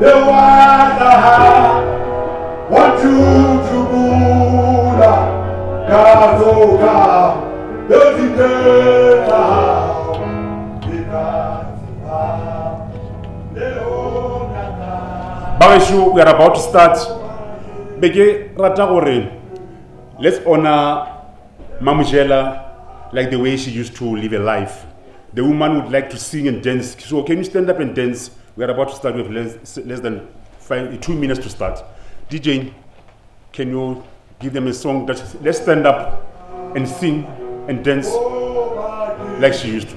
the water, what you bula, Kazoka, the Bageshu, we are about to start. Bege Ratagore, let's honor Mamujela like the way she used to live a life. The woman would like to sing and dance. So can you stand up and dance? We are about to start with less than 2 minutes to start. DJ, can you give them a song that let's stand up and sing and dance like she used to?